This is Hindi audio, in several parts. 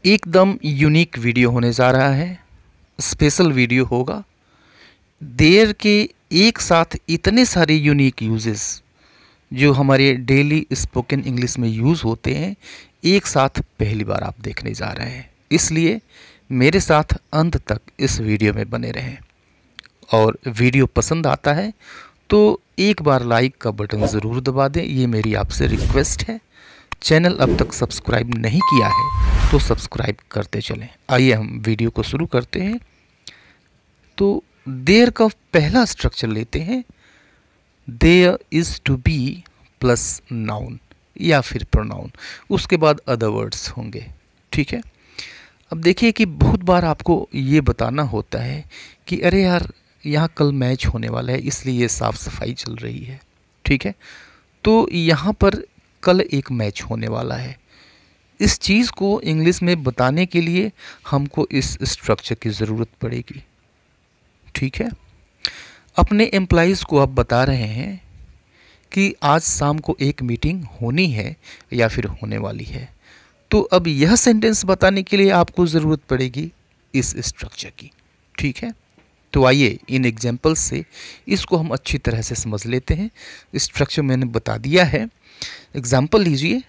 एकदम यूनिक वीडियो होने जा रहा है, स्पेशल वीडियो होगा। देयर के एक साथ इतने सारे यूनिक यूजेस जो हमारे डेली स्पोकन इंग्लिश में यूज़ होते हैं, एक साथ पहली बार आप देखने जा रहे हैं। इसलिए मेरे साथ अंत तक इस वीडियो में बने रहें। और वीडियो पसंद आता है तो एक बार लाइक का बटन ज़रूर दबा दें, ये मेरी आपसे रिक्वेस्ट है। चैनल अब तक सब्सक्राइब नहीं किया है तो सब्सक्राइब करते चलें। आइए हम वीडियो को शुरू करते हैं। तो देयर का पहला स्ट्रक्चर लेते हैं, there is to be plus noun या फिर प्रोनाउन, उसके बाद अदर वर्ड्स होंगे। ठीक है। अब देखिए कि बहुत बार आपको ये बताना होता है कि अरे यार यहाँ कल मैच होने वाला है इसलिए ये साफ़ सफाई चल रही है। ठीक है। तो यहाँ पर कल एक मैच होने वाला है। इस चीज़ को इंग्लिश में बताने के लिए हमको इस स्ट्रक्चर की ज़रूरत पड़ेगी। ठीक है। अपने एम्प्लॉइज़ को आप बता रहे हैं कि आज शाम को एक मीटिंग होनी है या फिर होने वाली है। तो अब यह सेंटेंस बताने के लिए आपको ज़रूरत पड़ेगी इस स्ट्रक्चर की। ठीक है। तो आइए इन एग्जाम्पल्स से इसको हम अच्छी तरह से समझ लेते हैं। स्ट्रक्चर मैंने बता दिया है। एग्जाम्पल लीजिए,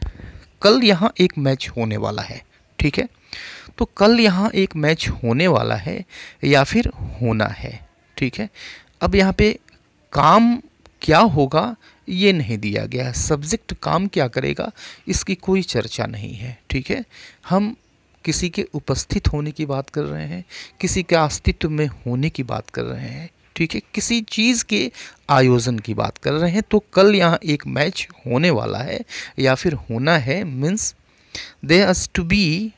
कल यहाँ एक मैच होने वाला है। ठीक है। तो कल यहाँ एक मैच होने वाला है या फिर होना है। ठीक है। अब यहाँ पे काम क्या होगा ये नहीं दिया गया है। सब्जेक्ट काम क्या करेगा इसकी कोई चर्चा नहीं है। ठीक है। हम किसी के उपस्थित होने की बात कर रहे हैं, किसी के अस्तित्व में होने की बात कर रहे हैं। ठीक है। किसी चीज़ के आयोजन की बात कर रहे हैं। तो कल यहाँ एक मैच होने वाला है या फिर होना है means there is to be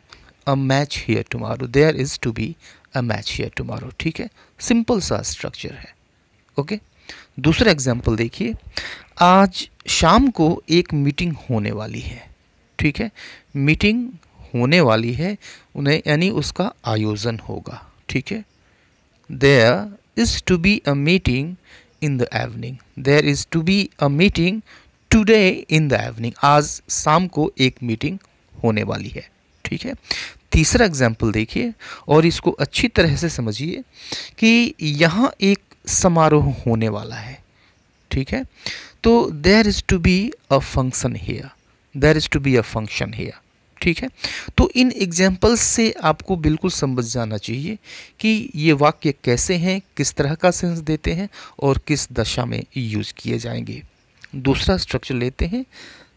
a match here tomorrow, there is to be a match here tomorrow. ठीक है। सिंपल सा स्ट्रक्चर है। ओके। दूसरा एग्जाम्पल देखिए, आज शाम को एक मीटिंग होने वाली है। ठीक है। मीटिंग होने वाली है उन्हें यानी उसका आयोजन होगा। ठीक है। There is to be a meeting in the evening, there is to be a meeting today in the evening, आज शाम को एक मीटिंग होने वाली है। ठीक है। तीसरा एग्जाम्पल देखिए और इसको अच्छी तरह से समझिए कि यहाँ एक समारोह होने वाला है। ठीक है। तो there is to be a function here, there is to be a function here. ठीक है। तो इन एग्जाम्पल्स से आपको बिल्कुल समझ जाना चाहिए कि ये वाक्य कैसे हैं, किस तरह का सेंस देते हैं और किस दशा में यूज़ किए जाएंगे। दूसरा स्ट्रक्चर लेते हैं,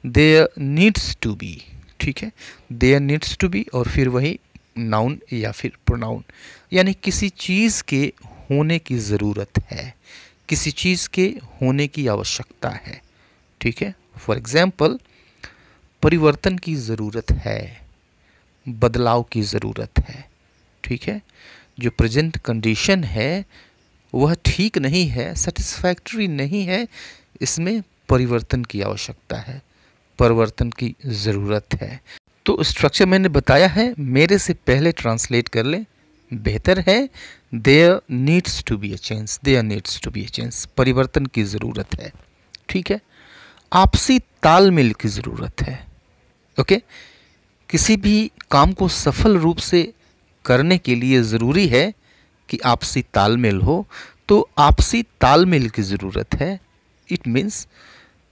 देयर नीड्स टू बी। ठीक है। देयर नीड्स टू बी और फिर वही नाउन या फिर प्रोनाउन, यानी किसी चीज़ के होने की ज़रूरत है, किसी चीज़ के होने की आवश्यकता है। ठीक है। फॉर एग्ज़ाम्पल, परिवर्तन की ज़रूरत है, बदलाव की ज़रूरत है। ठीक है। जो प्रेजेंट कंडीशन है वह ठीक नहीं है, सेटिस्फैक्ट्री नहीं है, इसमें परिवर्तन की आवश्यकता है, परिवर्तन की ज़रूरत है। तो स्ट्रक्चर मैंने बताया है, मेरे से पहले ट्रांसलेट कर लें, बेहतर है। There needs to be a change, there needs to be a change, परिवर्तन की ज़रूरत है। ठीक है। आपसी तालमेल की ज़रूरत है। ओके। किसी भी काम को सफल रूप से करने के लिए ज़रूरी है कि आपसी तालमेल हो, तो आपसी तालमेल की ज़रूरत है। It means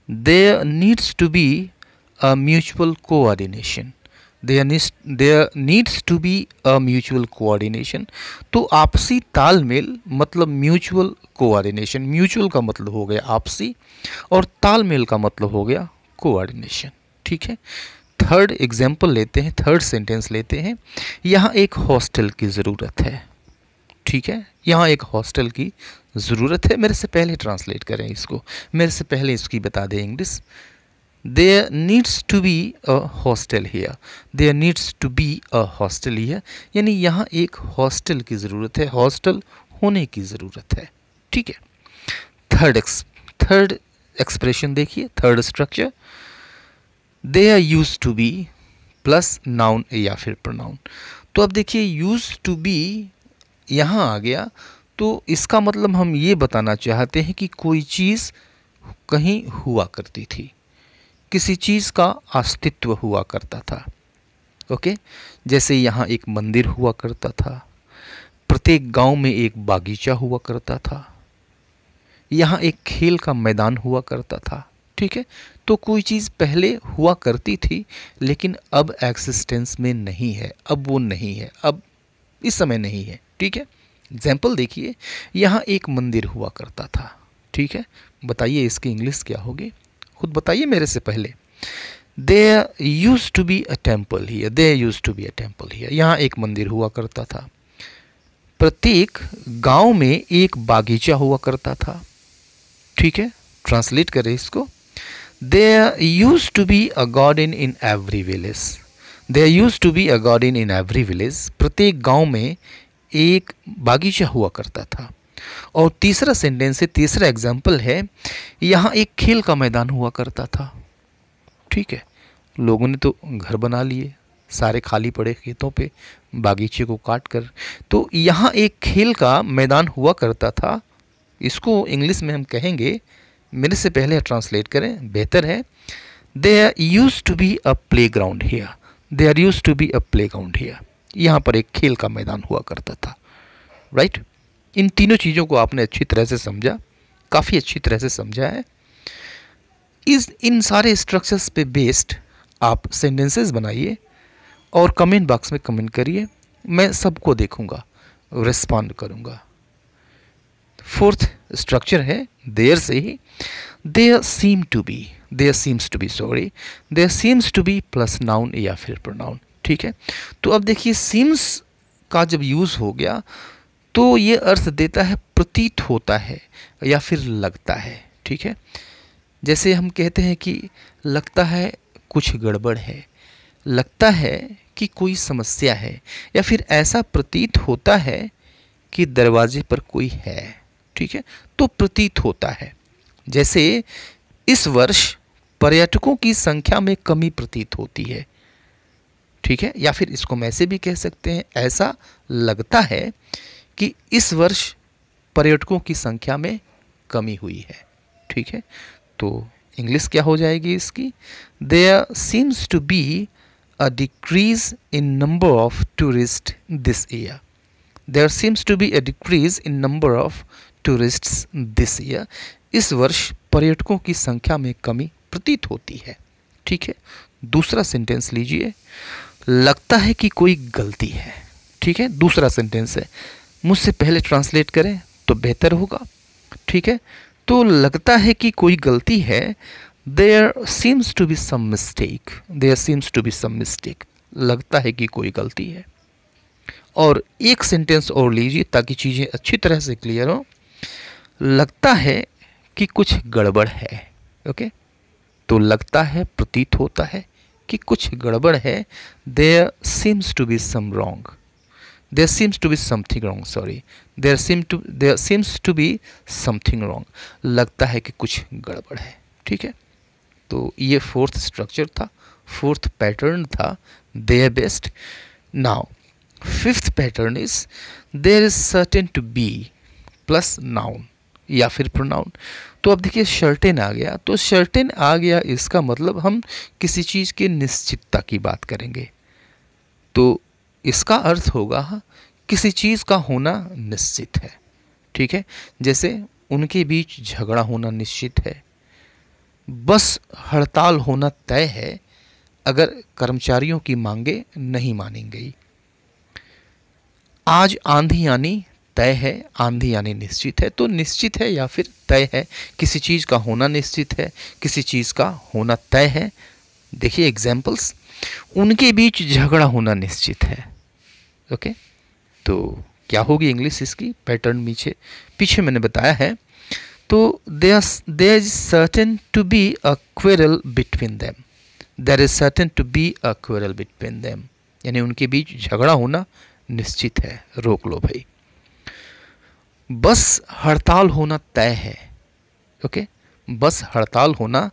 there needs to be a mutual coordination, there needs to be a mutual coordination. तो आपसी तालमेल मतलब म्यूचुअल कोऑर्डिनेशन, म्यूचुअल का मतलब हो गया आपसी और तालमेल का मतलब हो गया कोऑर्डिनेशन। ठीक है। थर्ड एग्जाम्पल लेते हैं, थर्ड सेंटेंस लेते हैं, यहाँ एक हॉस्टल की ज़रूरत है। ठीक है। यहाँ एक हॉस्टल की ज़रूरत है। मेरे से पहले ट्रांसलेट करें इसको, मेरे से पहले इसकी बता दें English. There needs to be a hostel here, there needs to be a hostel here, यानी यहाँ एक हॉस्टल की ज़रूरत है, हॉस्टल होने की ज़रूरत है। ठीक है। थर्ड एक्सप्रेशन देखिए, third structure, there use to be plus noun या फिर प्रोनाउन। तो अब देखिए यूज टू बी यहाँ आ गया, तो इसका मतलब हम ये बताना चाहते हैं कि कोई चीज़ कहीं हुआ करती थी, किसी चीज़ का अस्तित्व हुआ करता था। ओके, जैसे यहाँ एक मंदिर हुआ करता था, प्रत्येक गांव में एक बागीचा हुआ करता था, यहाँ एक खेल का मैदान हुआ करता था। ठीक है, तो कोई चीज़ पहले हुआ करती थी लेकिन अब एक्सिस्टेंस में नहीं है, अब वो नहीं है, अब इस समय नहीं है। ठीक है, एग्जाम्पल देखिए, यहाँ एक मंदिर हुआ करता था। ठीक है, बताइए इसकी इंग्लिश क्या होगी, खुद बताइए मेरे से पहले। There used to be a temple here. There used to be a temple here. यहाँ एक मंदिर हुआ करता था, प्रत्येक गांव में एक बागीचा हुआ करता था। ठीक है, ट्रांसलेट करें इसको। There used to be a garden in every village. There used to be a garden in every village. प्रत्येक गांव में एक बागीचा हुआ करता था। और तीसरा सेंटेंस है, तीसरा एग्जाम्पल है, यहाँ एक खेल का मैदान हुआ करता था। ठीक है, लोगों ने तो घर बना लिए सारे खाली पड़े खेतों पे बागीचे को काट कर, तो यहाँ एक खेल का मैदान हुआ करता था। इसको इंग्लिश में हम कहेंगे, मेरे से पहले ट्रांसलेट करें बेहतर है। There used to be a playground here. There used to be a playground here. यहाँ पर एक खेल का मैदान हुआ करता था। राइट, इन तीनों चीज़ों को आपने अच्छी तरह से समझा, काफ़ी अच्छी तरह से समझा है। इन सारे स्ट्रक्चर्स पे बेस्ड आप सेंटेंसेस बनाइए और कमेंट बॉक्स में कमेंट करिए, मैं सबको देखूंगा, रिस्पॉन्ड करूंगा। फोर्थ स्ट्रक्चर है देयर से ही, there seems to be plus noun या फिर प्रोनाउन। ठीक है, तो अब देखिए सीम्स का जब यूज़ हो गया तो ये अर्थ देता है प्रतीत होता है या फिर लगता है। ठीक है, जैसे हम कहते हैं कि लगता है कुछ गड़बड़ है, लगता है कि कोई समस्या है, या फिर ऐसा प्रतीत होता है कि दरवाजे पर कोई है। ठीक है, तो प्रतीत होता है। जैसे इस वर्ष पर्यटकों की संख्या में कमी प्रतीत होती है। ठीक है, या फिर इसको हम ऐसे भी कह सकते हैं, ऐसा लगता है कि इस वर्ष पर्यटकों की संख्या में कमी हुई है। ठीक है, तो इंग्लिश क्या हो जाएगी इसकी, there seems to be a decrease in number of tourist this year. There seems to be a decrease in number of tourists this year. इस वर्ष पर्यटकों की संख्या में कमी प्रतीत होती है। ठीक है, दूसरा सेंटेंस लीजिए, लगता है कि कोई गलती है। ठीक है, दूसरा सेंटेंस है, मुझसे पहले ट्रांसलेट करें तो बेहतर होगा। ठीक है, तो लगता है कि कोई गलती है, there seems to be some mistake. There seems to be some mistake, लगता है कि कोई गलती है। और एक सेंटेंस और लीजिए ताकि चीज़ें अच्छी तरह से क्लियर हो, लगता है कि कुछ गड़बड़ है। ओके, तो लगता है प्रतीत होता है कि कुछ गड़बड़ है, there seems to be some wrong. There seems to be something wrong. Sorry, there seems to be something wrong. लगता है कि कुछ गड़बड़ है। ठीक है, तो ये फोर्थ स्ट्रक्चर था, फोर्थ पैटर्न था there best. Now fifth pattern is there is certain to be plus noun या फिर प्रोनाउन। तो अब देखिए सर्टेन आ गया, तो सर्टेन आ गया इसका मतलब हम किसी चीज़ की निश्चितता की बात करेंगे, तो इसका अर्थ होगा किसी चीज़ का होना निश्चित है। ठीक है, जैसे उनके बीच झगड़ा होना निश्चित है, बस हड़ताल होना तय है अगर कर्मचारियों की मांगे नहीं मानी गई। आज आंधी आनी तय है, आंधी आनी निश्चित है, तो निश्चित है या फिर तय है, किसी चीज़ का होना निश्चित है, किसी चीज़ का होना तय है। देखिए एग्जाम्पल्स, उनके बीच झगड़ा होना निश्चित है। ओके, तो क्या होगी इंग्लिश इसकी, पैटर्न पीछे मैंने बताया है। तो there is certain to be a quarrel between them. There is certain to be a quarrel between them, यानी उनके बीच झगड़ा होना निश्चित है। रोक लो भाई, बस हड़ताल होना तय है। ओके, बस हड़ताल होना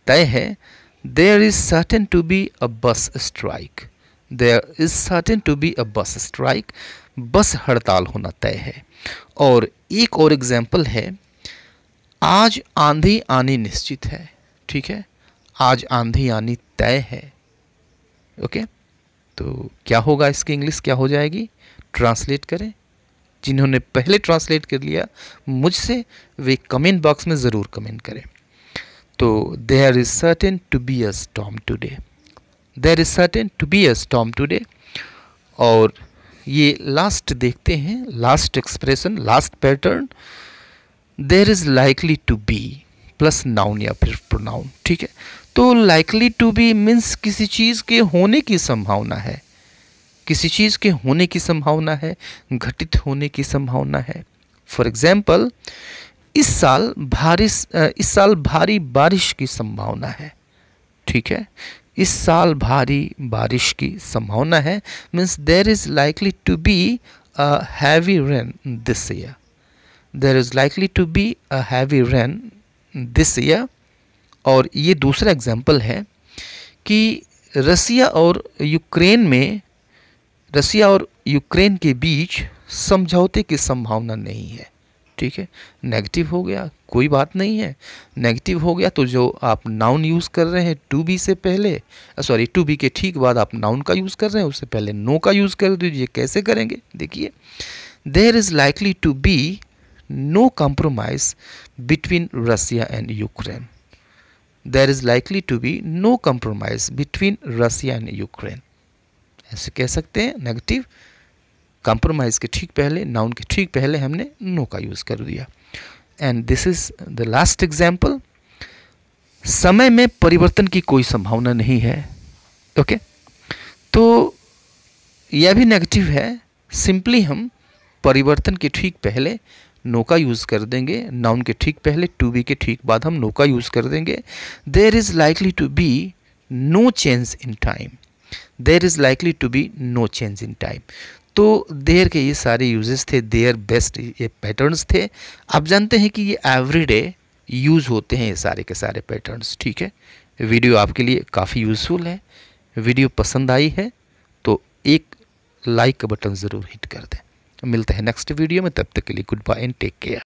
तय है। There is certain to be a bus strike. There is certain to be a bus strike, बस हड़ताल होना तय है। और एक और एग्जाम्पल है, आज आंधी आनी निश्चित है। ठीक है, आज आंधी आनी तय है। ओके, तो क्या होगा, इसकी इंग्लिश क्या हो जाएगी, ट्रांसलेट करें। जिन्होंने पहले ट्रांसलेट कर लिया मुझसे, वे कमेंट बॉक्स में ज़रूर कमेंट करें। तो there is certain to be a storm today, there is certain to be a storm today. और ये लास्ट देखते हैं, last expression, last pattern, there is likely to be plus noun या फिर प्रोनाउन। ठीक है, तो लाइकली टू बी मीन्स किसी चीज़ के होने की संभावना है, किसी चीज़ के होने की संभावना है, घटित होने की संभावना है। फॉर एग्जाम्पल, इस साल भारी बारिश की संभावना है। ठीक है, इस साल भारी बारिश की संभावना है means there is likely to be a heavy rain this year, there is likely to be a heavy rain this year. और ये दूसरा एग्जाम्पल है कि रसिया और यूक्रेन के बीच समझौते की संभावना नहीं है। ठीक है, नेगेटिव हो गया, कोई बात नहीं है, नेगेटिव हो गया तो जो आप नाउन यूज़ कर रहे हैं टू बी से पहले, टू बी के ठीक बाद आप नाउन का यूज़ कर रहे हैं, उससे पहले नो का यूज़ कर दीजिए। कैसे करेंगे, देखिए, there is likely to be no compromise between Russia and Ukraine, there is likely to be no compromise between Russia and Ukraine. ऐसे कह सकते हैं, नेगेटिव कॉम्प्रोमाइज़ के ठीक पहले, नाउन के ठीक पहले हमने नो का यूज़ कर दिया। And this is the last example, समय में परिवर्तन की कोई संभावना नहीं है। ओके, तो यह भी नेगेटिव है, सिंपली हम परिवर्तन के ठीक पहले नो का यूज़ कर देंगे, नाउन के ठीक पहले टू बी के ठीक बाद हम नो का यूज़ कर देंगे। There is likely to be no change in time, there is likely to be no change in time. तो देयर के ये सारे यूजेस थे, देयर बेस्ट ये पैटर्न्स थे। आप जानते हैं कि ये एवरीडे यूज़ होते हैं ये सारे के सारे पैटर्न्स। ठीक है, वीडियो आपके लिए काफ़ी यूज़फुल है, वीडियो पसंद आई है तो एक लाइक का बटन ज़रूर हिट कर दें। मिलते हैं नेक्स्ट वीडियो में, तब तक के लिए good bye and take care.